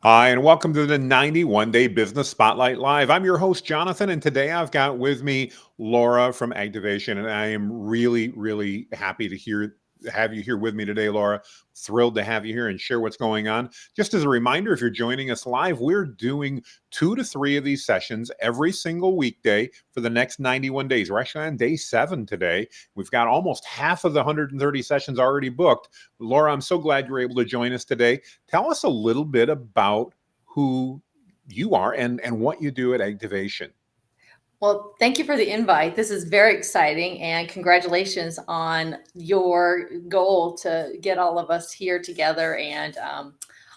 Hi, and welcome to the 91 Day Business Spotlight Live. I'm your host, Jonathan, and today I've got with me Laura from Activation, and I am really, really happy to have you here with me today, Laura. Thrilled to have you here and share what's going on. Just as a reminder, if you're joining us live, we're doing 2 to 3 of these sessions every single weekday for the next 91 days. We're actually on day 7 today. We've got almost half of the 130 sessions already booked. Laura, I'm so glad you're able to join us today. Tell us a little bit about who you are and what you do at Activation. Well, thank you for the invite. This is very exciting, and congratulations on your goal to get all of us here together and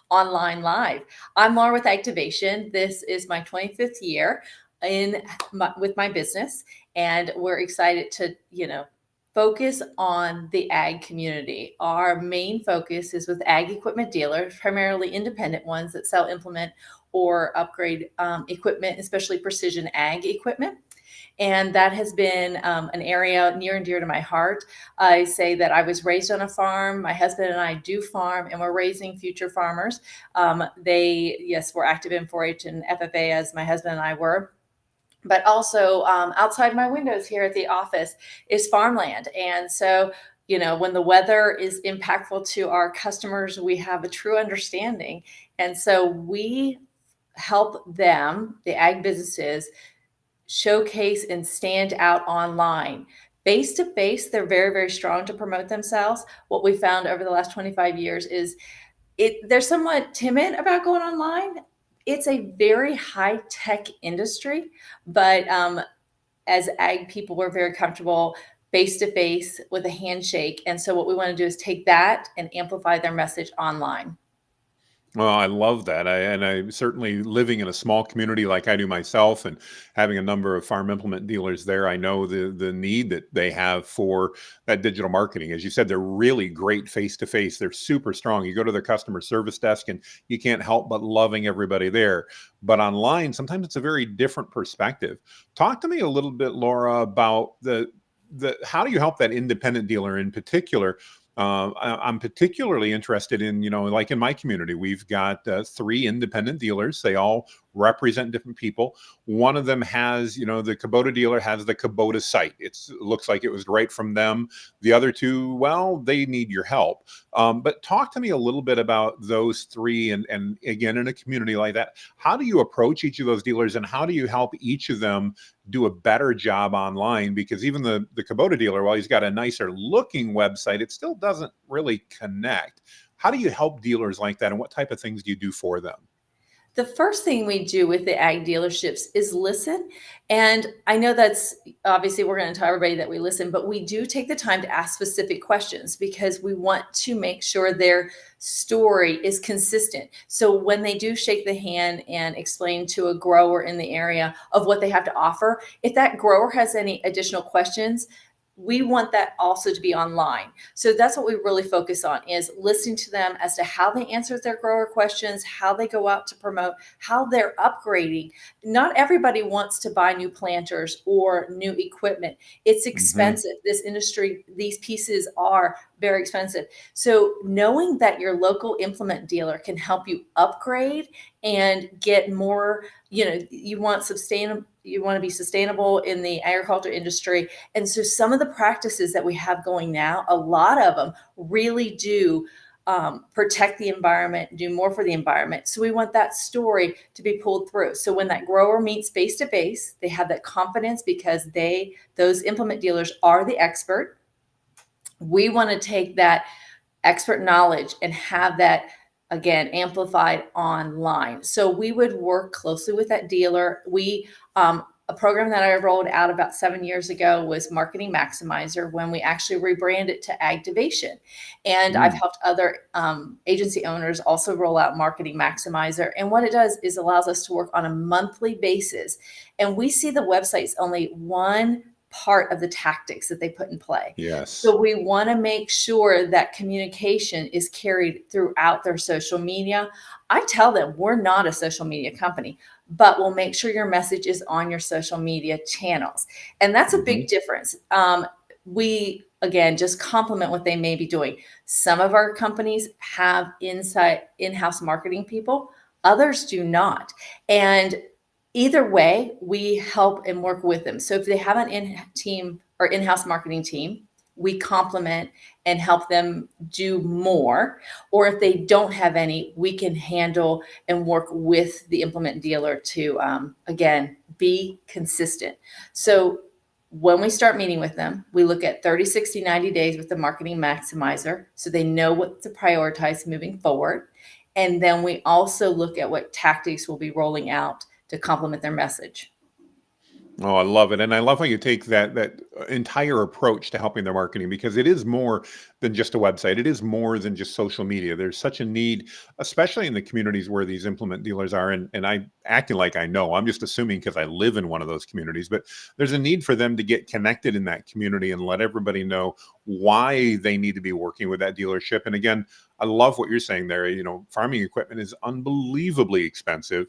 online live. I'm Laura with Activation. This is my 25th year with my business, and we're excited to, focus on the ag community. Our main focus is with ag equipment dealers, primarily independent ones that sell implement or upgrade equipment, especially precision ag equipment. And that has been an area near and dear to my heart. I say that I was raised on a farm. My husband and I do farm, and we're raising future farmers. Yes, we're active in 4-H and FFA, as my husband and I were. But also outside my windows here at the office is farmland. And so, when the weather is impactful to our customers, we have a true understanding. And so we help them, the ag businesses, showcase and stand out online. Face to face, they're very, very strong to promote themselves. What we found over the last 25 years is they're somewhat timid about going online. It's a very high tech industry, but as ag people, we're very comfortable face to face with a handshake. And so what we want to do is take that and amplify their message online. Well, I love that. I certainly living in a small community like I do myself and having a number of farm implement dealers there, I know the need that they have for that digital marketing. As you said, they're really great face to face. They're super strong. You go to their customer service desk and you can't help but loving everybody there. But online, sometimes it's a very different perspective. Talk to me a little bit, Laura, about the how do you help that independent dealer in particular? I'm particularly interested in, like in my community, we've got 3 independent dealers. They all represent different people. One of them has, the Kubota dealer has the Kubota site. It looks like it was right from them. The other two, well, they need your help. But talk to me a little bit about those 3. And again, in a community like that, how do you approach each of those dealers and how do you help each of them do a better job online? Because even the Kubota dealer, while he's got a nicer looking website, it still doesn't really connect. How do you help dealers like that, and what type of things do you do for them? The first thing we do with the ag dealerships is listen. And I know that's obviously we're going to tell everybody that we listen, but we do take the time to ask specific questions because we want to make sure their story is consistent. So when they do shake the hand and explain to a grower in the area of what they have to offer, if that grower has any additional questions, we want that also to be online. So that's what we really focus on, is listening to them as to how they answer their grower questions, how they go out to promote, how they're upgrading. Not everybody wants to buy new planters or new equipment. It's Hmm. expensive. This industry, these pieces are very expensive. So knowing that your local implement dealer can help you upgrade and get more, you want to be sustainable in the agriculture industry. And so some of the practices that we have going now, a lot of them really do protect the environment, do more for the environment. So we want that story to be pulled through. So when that grower meets face to face, they have that confidence because those implement dealers are the expert. We want to take that expert knowledge and have that again amplified online. So we would work closely with that dealer. A program that I rolled out about 7 years ago was Marketing Maximizer, when we actually rebranded to Activation. And I've Mm. helped other agency owners also roll out Marketing Maximizer. And what it does is allows us to work on a monthly basis. And we see the website's only one part of the tactics that they put in play. Yes. So we want to make sure that communication is carried throughout their social media. I tell them we're not a social media company, but we'll make sure your message is on your social media channels. And that's a Hmm. big difference. We, again, just complement what they may be doing. Some of our companies have in-house marketing people. Others do not. And either way, we help and work with them. So if they have an in-team or in-house marketing team, we complement and help them do more. Or if they don't have any, we can handle and work with the implement dealer to, again, be consistent. So when we start meeting with them, we look at 30, 60, 90 days with the marketing maximizer so they know what to prioritize moving forward. And then we also look at what tactics we'll be rolling out to complement their message. Oh, I love it, and I love how you take that entire approach to helping their marketing because it is more than just a website. It is more than just social media. There's such a need, especially in the communities where these implement dealers are. And I acting like I know. I'm just assuming because I live in one of those communities. But there's a need for them to get connected in that community and let everybody know why they need to be working with that dealership. And again, I love what you're saying there. You know, farming equipment is unbelievably expensive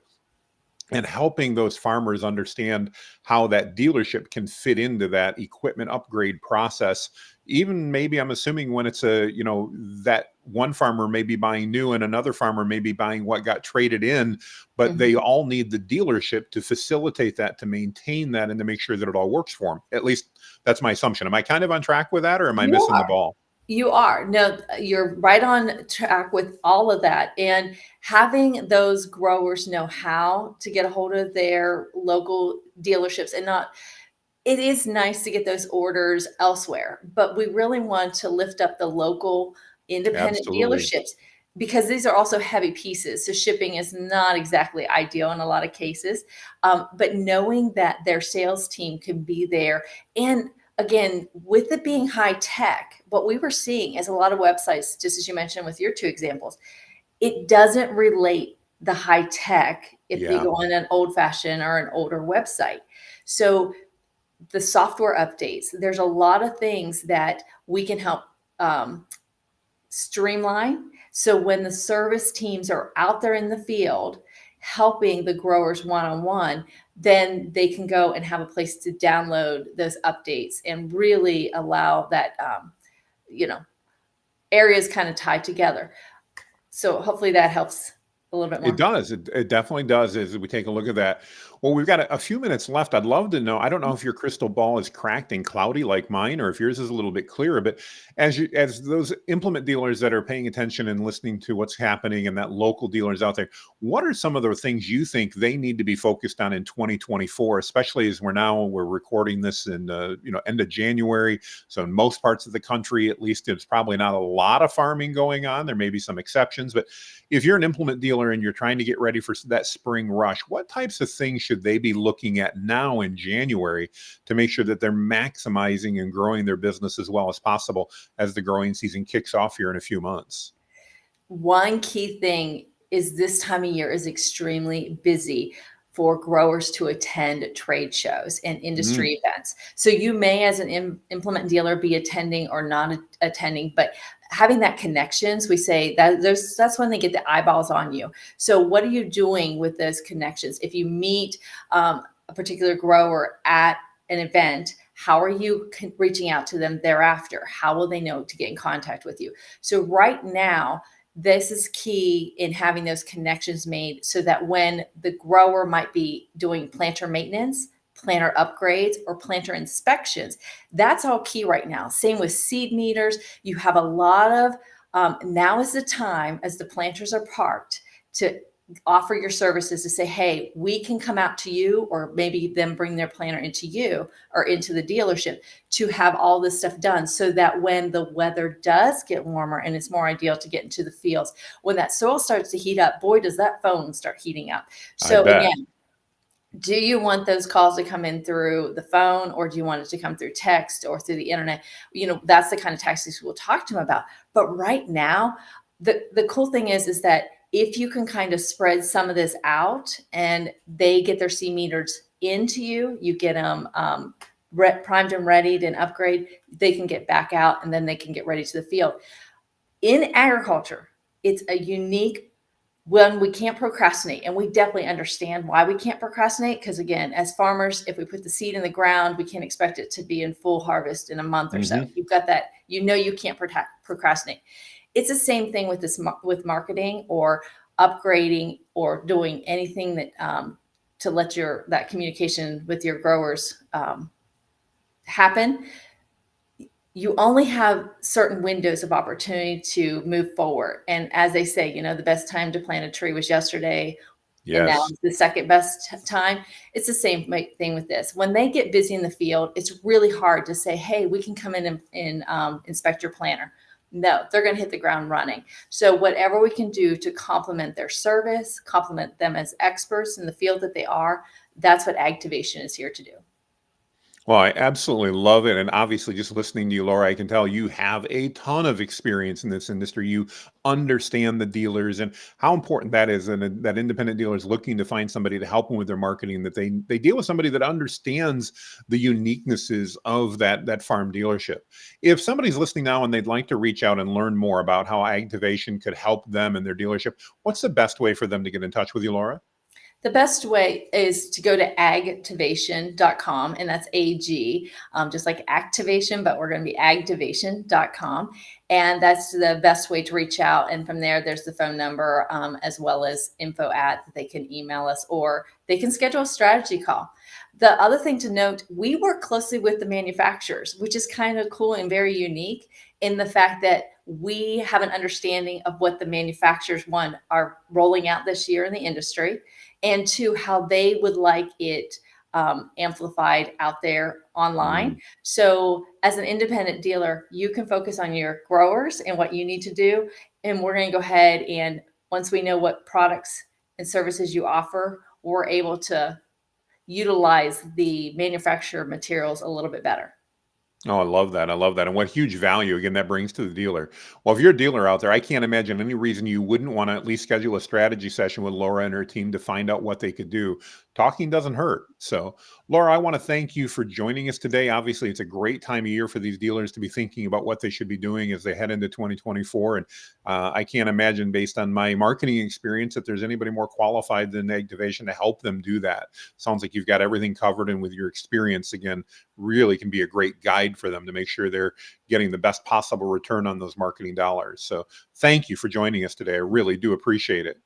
and helping those farmers understand how that dealership can fit into that equipment upgrade process. Even maybe I'm assuming when it's a, you know, that one farmer may be buying new and another farmer may be buying what got traded in, but they Mhm. all need the dealership to facilitate that, to maintain that, and to make sure that it all works for them. At least that's my assumption. Am I kind of on track with that or am I You missing the are. ball? You are. No, you're right on track with all of that. And having those growers know how to get a hold of their local dealerships and not, it is nice to get those orders elsewhere, but we really want to lift up the local independent Absolutely. dealerships because these are also heavy pieces. So shipping is not exactly ideal in a lot of cases. But knowing that their sales team can be there, and again, with it being high tech, what we were seeing is a lot of websites, just as you mentioned with your two examples, it doesn't relate the high tech if they Yeah. go on an old fashioned or an older website. So the software updates. There's a lot of things that we can help um, streamline. So when the service teams are out there in the field helping the growers one on one, then they can go and have a place to download those updates and really allow that, you know, areas kind of tied together. So hopefully that helps a little bit It more. does. It definitely does as we take a look at that. Well, we've got a few minutes left. I'd love to know. I don't know if your crystal ball is cracked and cloudy like mine, or if yours is a little bit clearer. But as those implement dealers that are paying attention and listening to what's happening, and that local dealers out there, what are some of the things you think they need to be focused on in 2024, especially as we're recording this in end of January. So in most parts of the country, at least, it's probably not a lot of farming going on. There may be some exceptions, but if you're an implement dealer and you're trying to get ready for that spring rush, what types of things should they be looking at now in January to make sure that they're maximizing and growing their business as well as possible as the growing season kicks off here in a few months? One key thing is this time of year is extremely busy for growers to attend trade shows and Mm, industry events. So you may, as an implement dealer, be attending or not attending, but having that connections, we say that that's when they get the eyeballs on you. So what are you doing with those connections? If you meet a particular grower at an event, how are you reaching out to them thereafter? How will they know to get in contact with you? So right now, this is key in having those connections made so that when the grower might be doing planter maintenance, planter upgrades, or planter inspections, that's all key right now. Same with seed meters. You have a lot of, now is the time as the planters are parked to offer your services to say, hey, we can come out to you, or maybe them bring their planter into you or into the dealership to have all this stuff done so that when the weather does get warmer and it's more ideal to get into the fields, when that soil starts to heat up, boy, does that phone start heating up. I So bet. again, do you want those calls to come in through the phone, or do you want it to come through text or through the internet? That's the kind of tactics we'll talk to them about. But right now, the cool thing is that if you can kind of spread some of this out and they get their C meters into you, you get them primed and readied and upgrade, they can get back out and then they can get ready to the field. In agriculture, it's a unique when we can't procrastinate, and we definitely understand why we can't procrastinate, because again, as farmers, if we put the seed in the ground, we can't expect it to be in full harvest in a month or so. Hmm. You've got that, you can't procrastinate. It's the same thing with with marketing or upgrading or doing anything that to let that communication with your growers happen, you only have certain windows of opportunity to move forward. And as they say, the best time to plant a tree was yesterday, and now Yes. is the second best time. It's the same thing with this. When they get busy in the field, it's really hard to say, hey, we can come in and inspect your planter. No, they're going to hit the ground running. So whatever we can do to complement their service, complement them as experts in the field that they are, that's what Activation is here to do. Well, I absolutely love it. And obviously, just listening to you, Laura, I can tell you have a ton of experience in this industry. You understand the dealers and how important that is, and that independent dealers looking to find somebody to help them with their marketing. That they deal with somebody that understands the uniquenesses of that farm dealership. If somebody's listening now and they'd like to reach out and learn more about how Activation could help them and their dealership, what's the best way for them to get in touch with you, Laura? The best way is to go to agtivation.com, and that's AG, just like activation, but we're going to be agtivation.com. And that's the best way to reach out. And from there, there's the phone number, as well as info at that they can email us, or they can schedule a strategy call. The other thing to note, we work closely with the manufacturers, which is kind of cool and very unique in the fact that we have an understanding of what the manufacturers, one, are rolling out this year in the industry, and two, how they would like it amplified out there online. Mm. So, as an independent dealer, you can focus on your growers and what you need to do. And we're going to go ahead and once we know what products and services you offer, we're able to utilize the manufacturer materials a little bit better. Oh, I love that. I love that. And what huge value, again, that brings to the dealer. Well, if you're a dealer out there, I can't imagine any reason you wouldn't want to at least schedule a strategy session with Laura and her team to find out what they could do. Talking doesn't hurt. So, Laura, I want to thank you for joining us today. Obviously, it's a great time of year for these dealers to be thinking about what they should be doing as they head into 2024. And I can't imagine, based on my marketing experience, that there's anybody more qualified than Activation to help them do that. Sounds like you've got everything covered. And with your experience, again, really can be a great guide for them to make sure they're getting the best possible return on those marketing dollars. So thank you for joining us today. I really do appreciate it.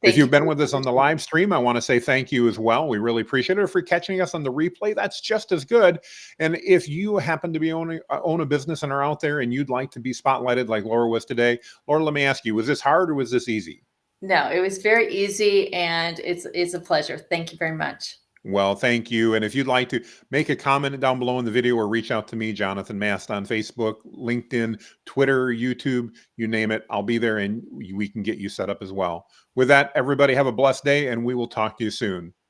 If Thank you you've for been the with us on the opportunity. live stream, I want to say thank you as well. We really appreciate it. If you're catching us on the replay, that's just as good. And if you happen to be own a business and are out there and you'd like to be spotlighted like Laura was today, Laura, let me ask you, was this hard or was this easy? No, it was very easy and it's a pleasure. Thank you very much. Well, thank you. And if you'd like to make a comment down below in the video or reach out to me, Jonathan Mast, on Facebook, LinkedIn, Twitter, YouTube, you name it, I'll be there and we can get you set up as well. With that, everybody have a blessed day and we will talk to you soon.